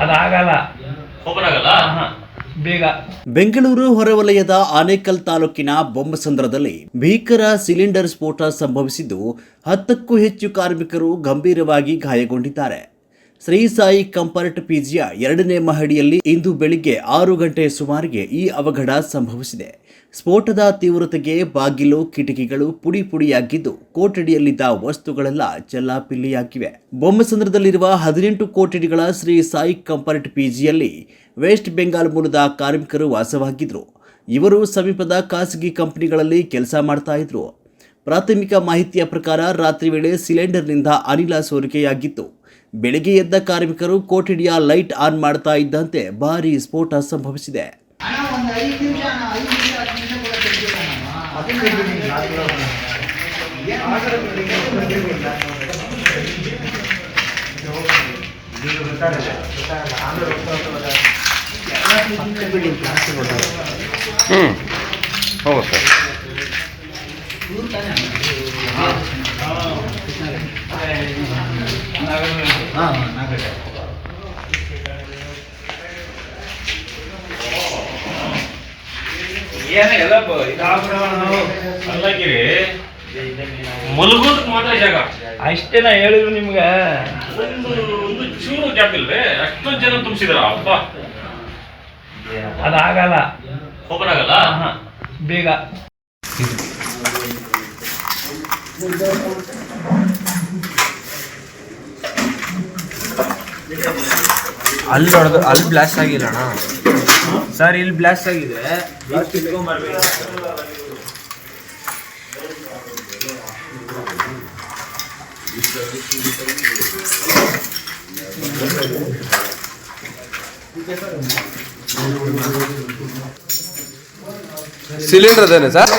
ಅದಾಗಲ್ಲ, open ಆಗಲ್ಲ ಬೇಗ. ಬೆಂಗಳೂರು ಹೊರವಲಯದ ಆನೇಕಲ್ ತಾಲೂಕಿನ ಬೊಮ್ಮಸಂದ್ರದಲ್ಲಿ ಭೀಕರ ಸಿಲಿಂಡರ್ ಸ್ಫೋಟ ಸಂಭವಿಸಿದ್ದು 10ಕ್ಕೂ ಹೆಚ್ಚು ಕಾರ್ಮಿಕರು ಗಂಭೀರವಾಗಿ ಗಾಯಗೊಂಡಿದ್ದಾರೆ. ಶ್ರೀ ಸಾಯಿ ಕಂಫರ್ಟ್ ಪಿಜಿಯ 2ನೇ ಮಹಡಿಯಲ್ಲಿ ಇಂದು ಬೆಳಿಗ್ಗೆ 6 ಗಂಟೆ ಸುಮಾರಿಗೆ ಈ ಅವಘಡ ಸಂಭವಿಸಿದೆ. ಸ್ಫೋಟದ ತೀವ್ರತೆಗೆ ಬಾಗಿಲು ಕಿಟಕಿಗಳು ಪುಡಿ ಪುಡಿಯಾಗಿದ್ದು ಕೊಠಡಿಯಲ್ಲಿದ್ದ ವಸ್ತುಗಳೆಲ್ಲ ಚೆಲ್ಲಾಪಿಲ್ಲಿಯಾಗಿವೆ. ಬೊಮ್ಮಸಂದ್ರದಲ್ಲಿರುವ 18 ಕೊಠಡಿಗಳ ಶ್ರೀ ಸಾಯಿ ಕಂಫರ್ಟ್ ಪಿಜಿಯಲ್ಲಿ ವೆಸ್ಟ್ ಬೆಂಗಾಲ್ ಮೂಲದ ಕಾರ್ಮಿಕರು ವಾಸವಾಗಿದ್ರು. ಇವರು ಸಮೀಪದ ಖಾಸಗಿ ಕಂಪನಿಗಳಲ್ಲಿ ಕೆಲಸ ಮಾಡ್ತಾ ಇದ್ರು. ಪ್ರಾಥಮಿಕ ಮಾಹಿತಿಯ ಪ್ರಕಾರ ರಾತ್ರಿ ವೇಳೆ ಸಿಲಿಂಡರ್ನಿಂದ ಅನಿಲ ಸೋರಿಕೆಯಾಗಿತ್ತು. ಬೆಳಗ್ಗೆ ಎದ್ದ ಕಾರ್ಮಿಕರು ಕೊಠಡಿಯ ಲೈಟ್ ಆನ್ ಮಾಡ್ತಾ ಇದ್ದಂತೆ ಭಾರೀ ಸ್ಫೋಟ ಸಂಭವಿಸಿದೆ. ಹೌದು ಸರ್. ಮಲಗೋದ್ ಮಾತ್ರ ಜಾಗ ಅಷ್ಟೇ ನಾ ಹೇಳಿದ್ರು ನಿಮ್ಗೆ. ಒಂದು ಚೂರು ಗ್ಯಾಪ್ ಇಲ್ವೇ? ಅಷ್ಟೊಂದು ಜನ ತುಂಬಿಸಿದ್ರ ಅಪ್ಪ. ಅದಾಗಲ್ಲ, ಓಪನ್ ಆಗಲ್ಲ ಬೇಗ. ಅಲ್ಲಿ ಹೊಡೆದು ಅಲ್ಲಿ ಬ್ಲಾಸ್ಟ್ ಆಗಿಲ್ಲ ಅಣ್ಣ ಸರ್. ಇಲ್ಲಿ ಬ್ಲಾಸ್ಟ್ ಆಗಿದೆ. ಸಿಲಿಂಡರ್ ಅದೇನೆ ಸರ್.